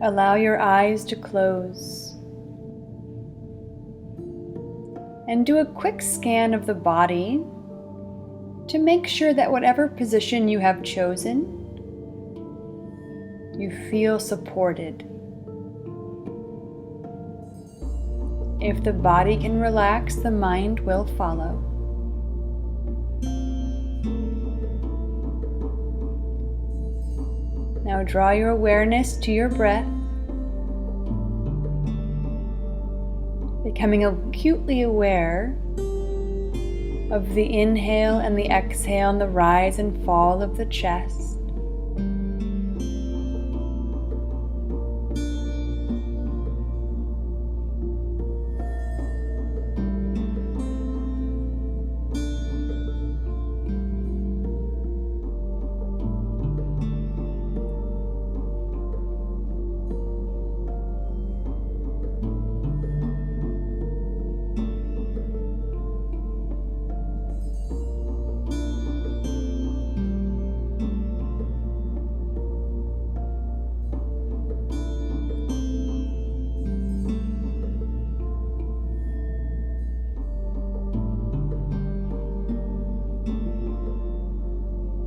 Allow your eyes to close and do a quick scan of the body to make sure that whatever position you have chosen, you feel supported. If the body can relax, the mind will follow. Now draw your awareness to your breath, becoming acutely aware of the inhale and the exhale and the rise and fall of the chest.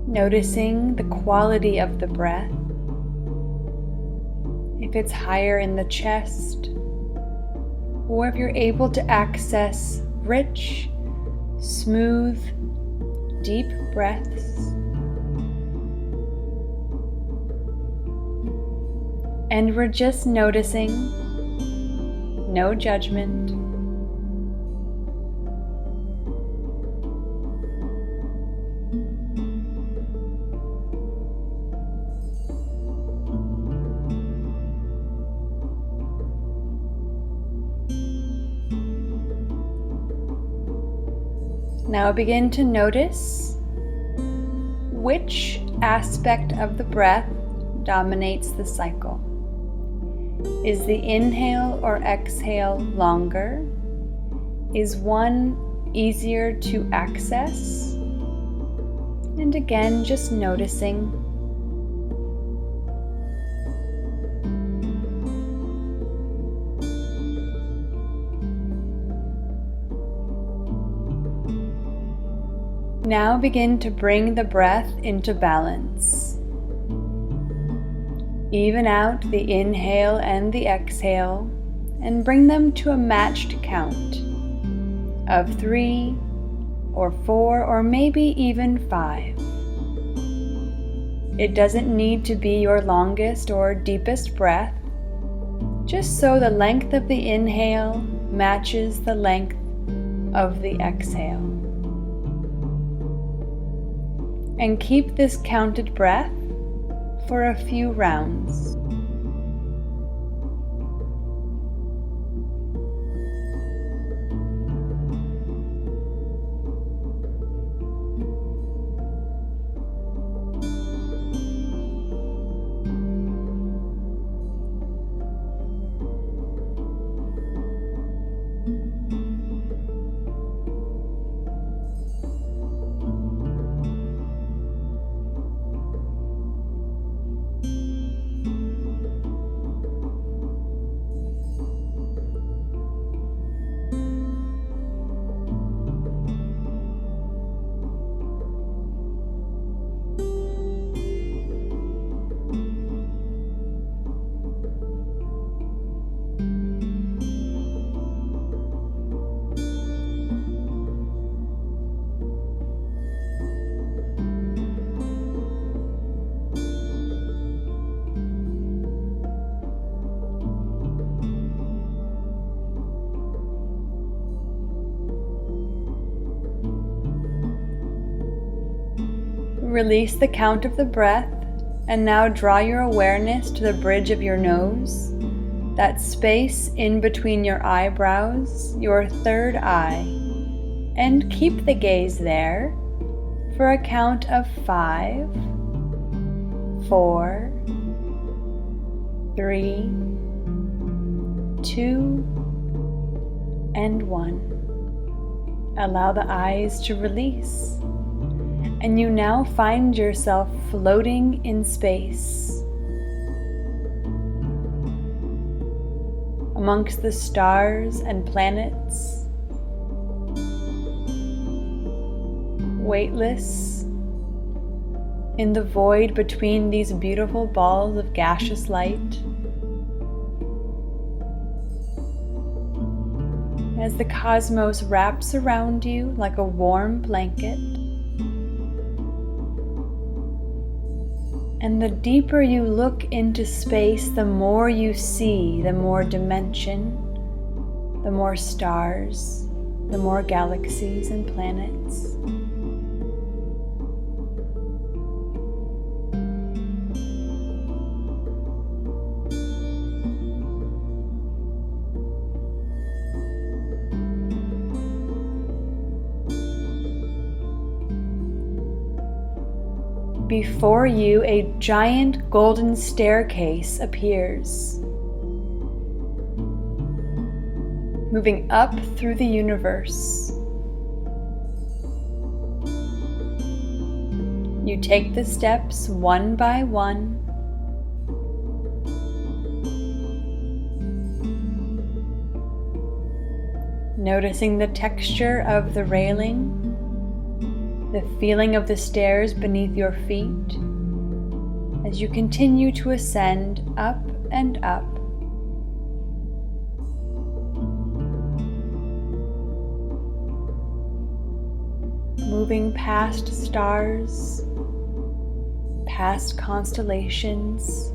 Noticing the quality of the breath, if it's higher in the chest, or if you're able to access rich, smooth, deep breaths. And we're just noticing, no judgment. Now begin to notice which aspect of the breath dominates the cycle. Is the inhale or exhale longer? Is one easier to access? And again, just noticing. Now begin to bring the breath into balance. Even out the inhale and the exhale and bring them to a matched count of 3 or 4 or maybe even 5. It doesn't need to be your longest or deepest breath, just so the length of the inhale matches the length of the exhale. And keep this counted breath for a few rounds. Release the count of the breath, and now draw your awareness to the bridge of your nose, that space in between your eyebrows, your third eye, and keep the gaze there for a count of 5, 4, 3, 2, and 1. Allow the eyes to release. And you now find yourself floating in space. amongst the stars and planets, weightless in the void between these beautiful balls of gaseous light. As the cosmos wraps around you like a warm blanket, and the deeper you look into space, the more you see, the more dimension, the more stars, the more galaxies and planets. Before you, a giant golden staircase appears, moving up through the universe. You take the steps one by one, noticing the texture of the railing, the feeling of the stairs beneath your feet as you continue to ascend up and up. Moving past stars, past constellations,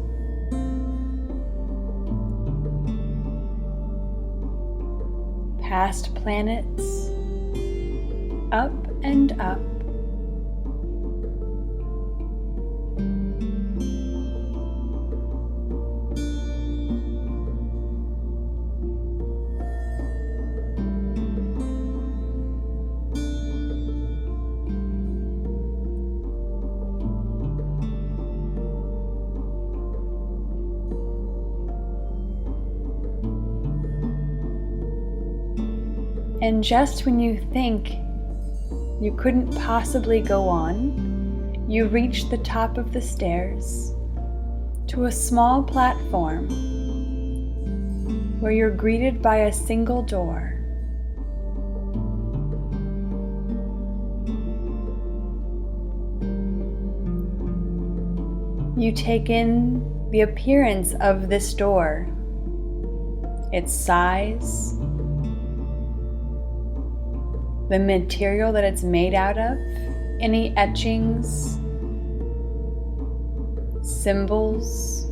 past planets, up and up. And just when you think you couldn't possibly go on, you reach the top of the stairs to a small platform where you're greeted by a single door. You take in the appearance of this door, its size, the material that it's made out of, any etchings, symbols,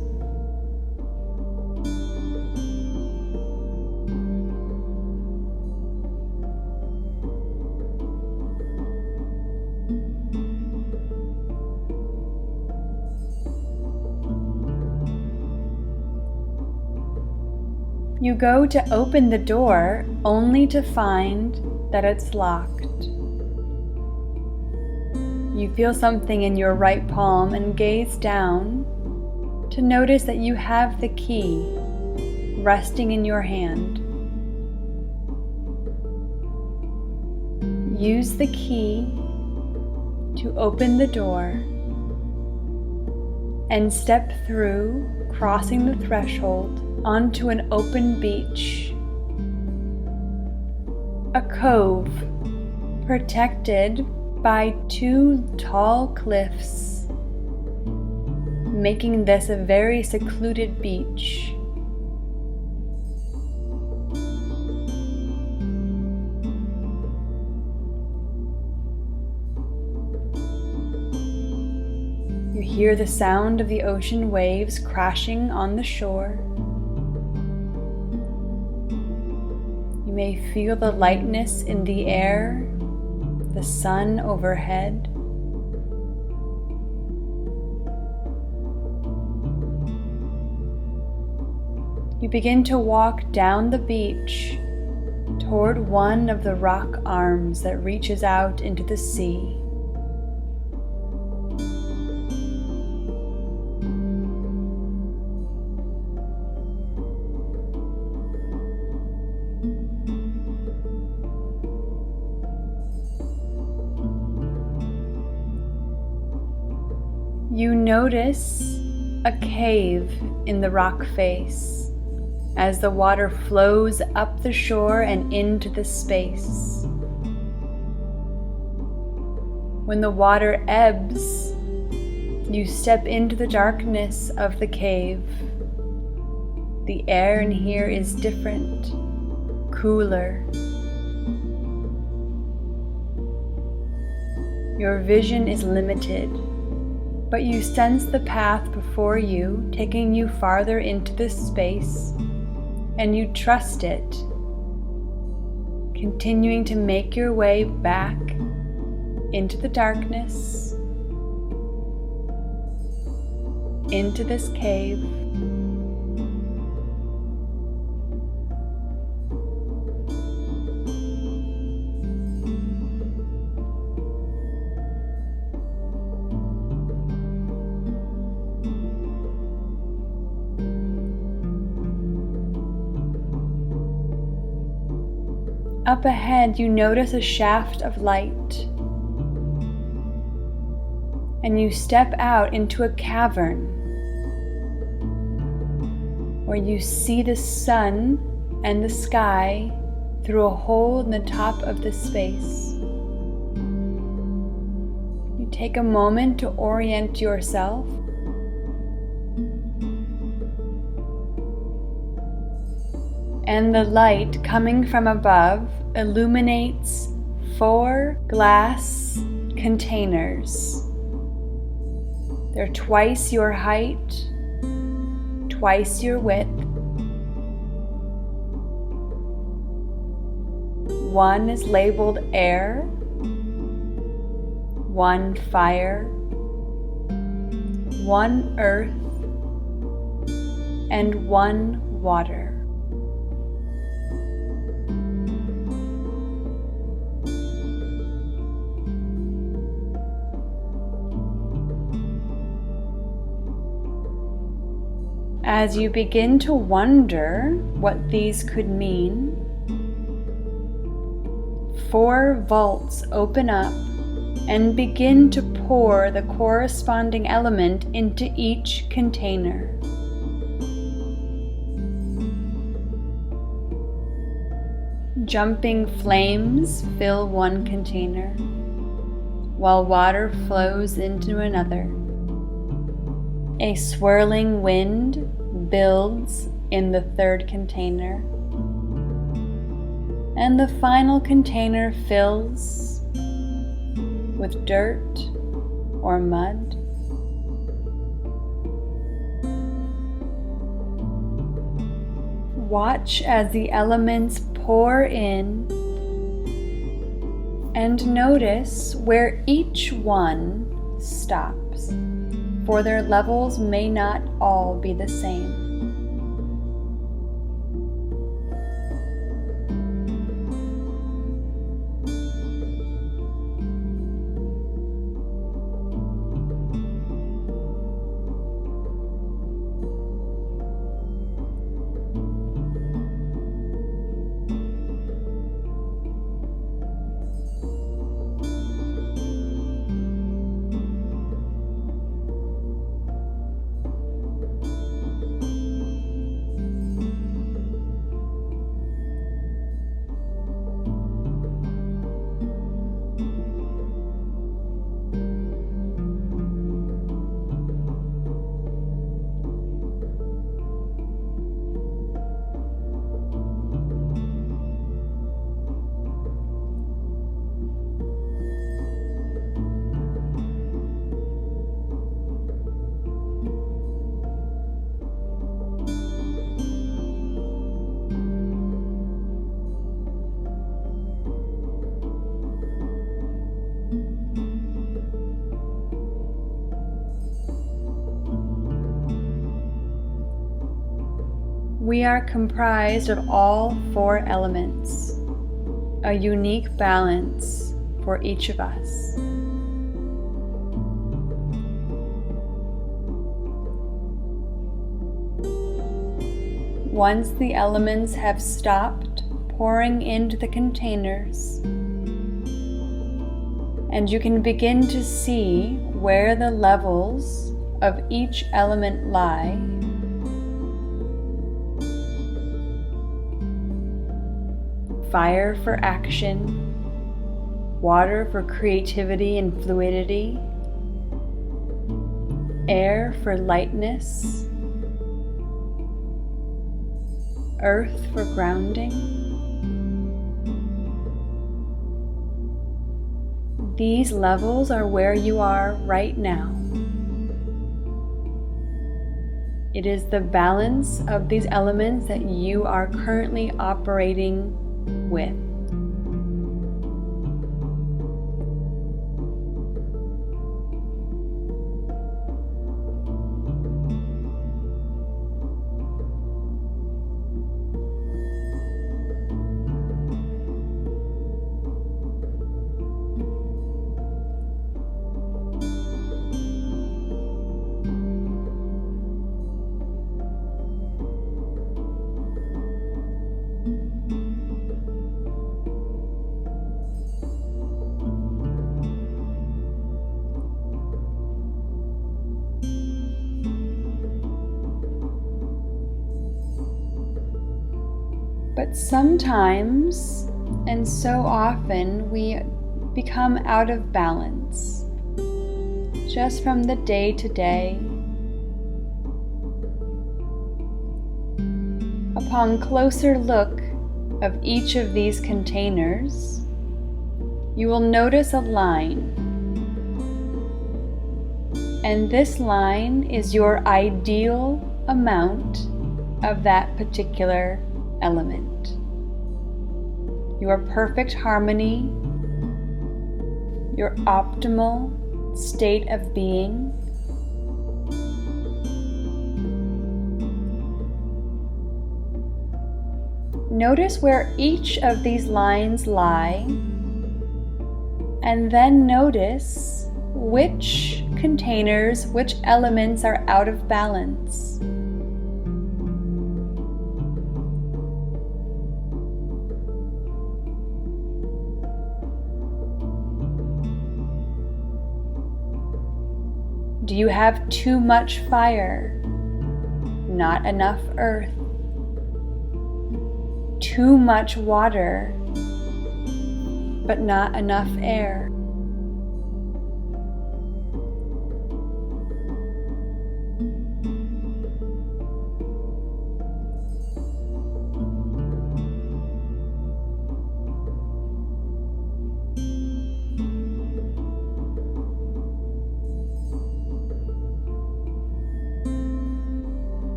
you go to open the door only to find that it's locked. You feel something in your right palm and gaze down to notice that you have the key resting in your hand. Use the key to open the door and step through, crossing the threshold onto an open beach. A cove protected by two tall cliffs, making this a very secluded beach. You hear the sound of the ocean waves crashing on the shore. You may feel the lightness in the air, the sun overhead. You begin to walk down the beach toward one of the rock arms that reaches out into the sea. You notice a cave in the rock face, as the water flows up the shore and into the space. When the water ebbs, you step into the darkness of the cave. The air in here is different, cooler. Your vision is limited, but you sense the path before you, taking you farther into this space, and you trust it, continuing to make your way back into the darkness, into this cave. Up ahead, you notice a shaft of light, and you step out into a cavern where you see the sun and the sky through a hole in the top of the space. You take a moment to orient yourself. And the light coming from above illuminates 4 glass containers. They're twice your height, twice your width. One is labeled air, 1 fire, 1 earth, and 1 water. As you begin to wonder what these could mean, 4 vaults open up and begin to pour the corresponding element into each container. Jumping flames fill one container, while water flows into another. A swirling wind builds in the 3rd container, and the final container fills with dirt or mud. Watch as the elements pour in and notice where each one stops, for their levels may not all be the same. We are comprised of all 4 elements, a unique balance for each of us. Once the elements have stopped pouring into the containers, and you can begin to see where the levels of each element lie, fire for action, water for creativity and fluidity, air for lightness, earth for grounding. These levels are where you are right now. It is the balance of these elements that you are currently operating with. But sometimes, and so often, we become out of balance, just from the day to day. Upon closer look of each of these containers, you will notice a line. And this line is your ideal amount of that particular element. Your perfect harmony, your optimal state of being. Notice where each of these lines lie, and then notice which containers, which elements are out of balance. Do you have too much fire? Not enough earth? Too much water, but not enough air?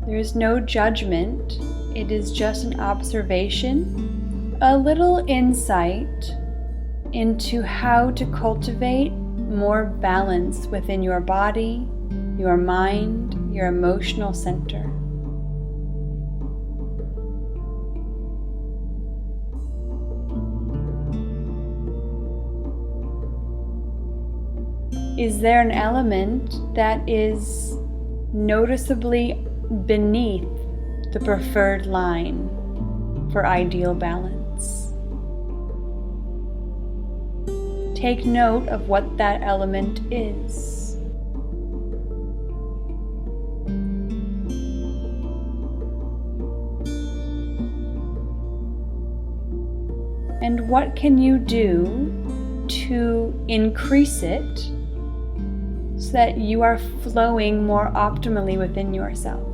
There is no judgment, it is just an observation, a little insight into how to cultivate more balance within your body, your mind, your emotional center. Is there an element that is noticeably beneath the preferred line for ideal balance? Take note of what that element is. And what can you do to increase it so that you are flowing more optimally within yourself?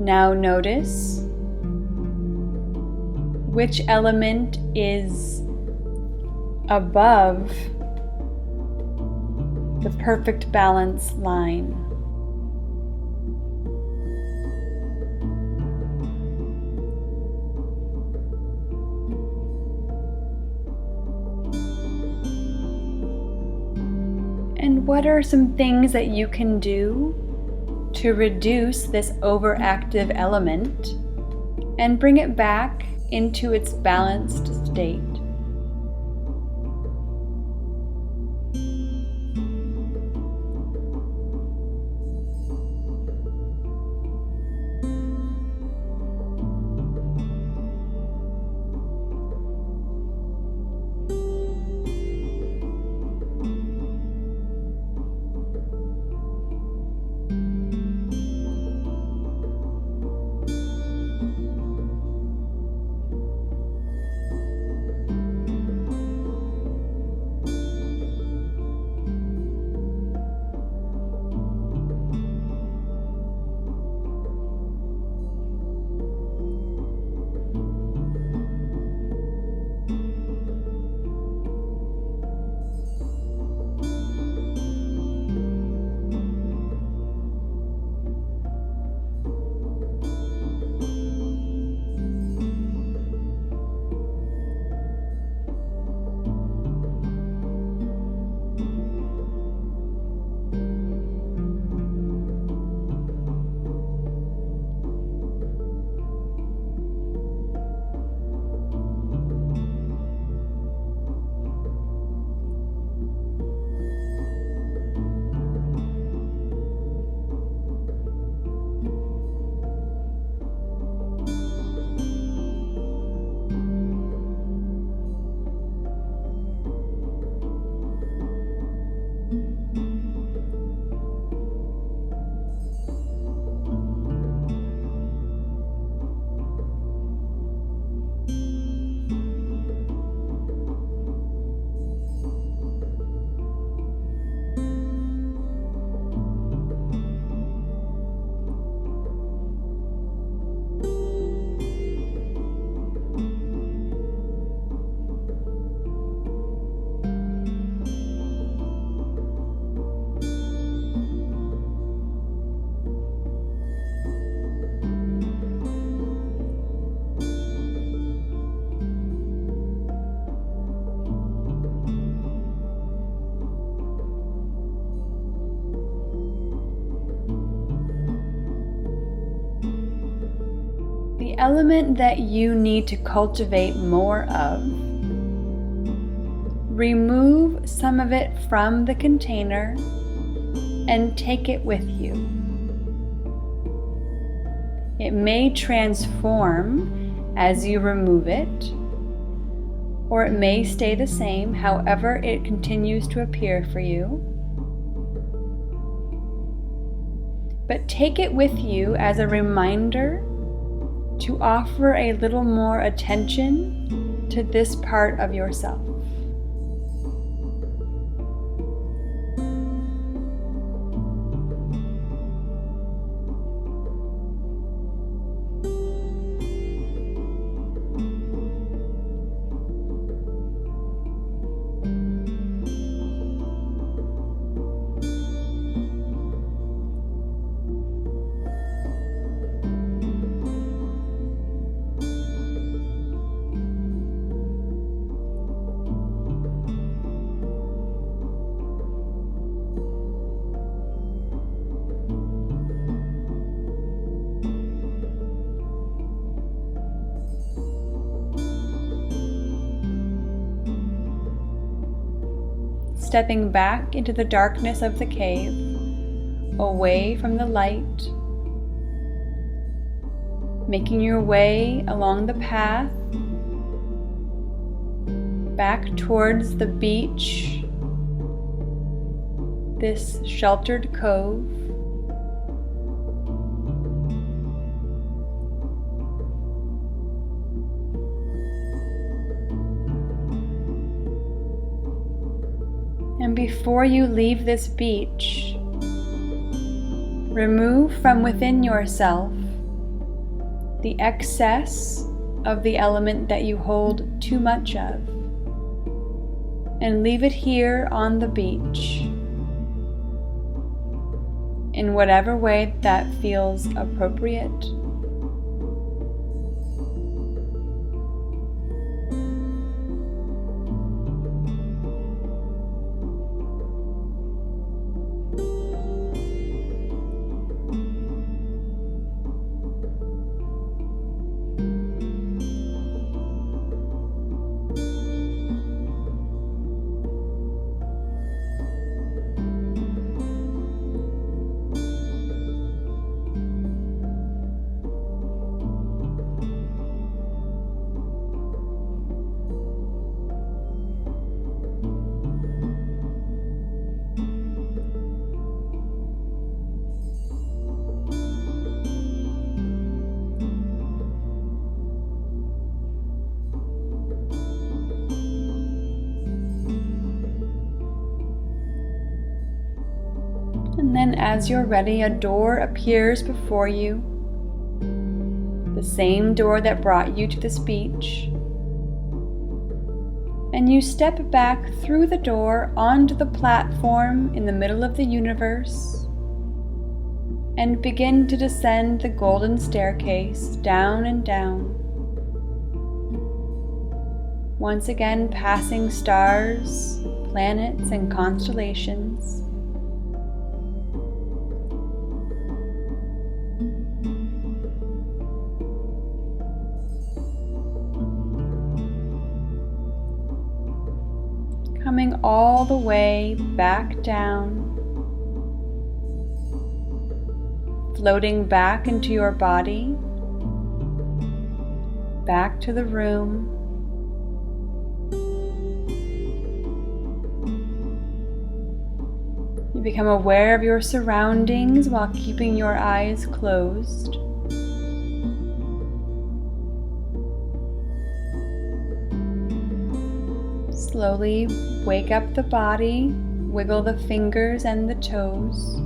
Now notice which element is above the perfect balance line. And what are some things that you can do to reduce this overactive element and bring it back into its balanced state? The element that you need to cultivate more of, remove some of it from the container and take it with you. It may transform as you remove it, or it may stay the same, however it continues to appear for you. But take it with you as a reminder to offer a little more attention to this part of yourself. Stepping back into the darkness of the cave, away from the light, making your way along the path, back towards the beach, this sheltered cove. And before you leave this beach, remove from within yourself the excess of the element that you hold too much of, and leave it here on the beach in whatever way that feels appropriate. And then as you're ready, a door appears before you, the same door that brought you to this beach. And you step back through the door onto the platform in the middle of the universe and begin to descend the golden staircase down and down. Once again, passing stars, planets, and constellations. Coming all the way back down, floating back into your body, back to the room. You become aware of your surroundings while keeping your eyes closed. Slowly wake up the body, wiggle the fingers and the toes,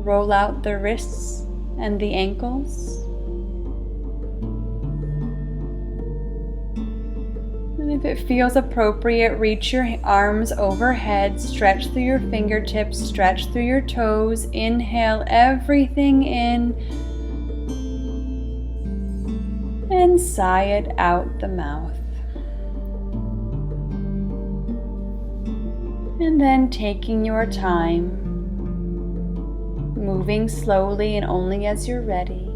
roll out the wrists and the ankles. And if it feels appropriate, reach your arms overhead, stretch through your fingertips, stretch through your toes, inhale everything in, and sigh it out the mouth. And then taking your time, moving slowly and only as you're ready,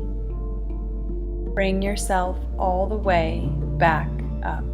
bring yourself all the way back up.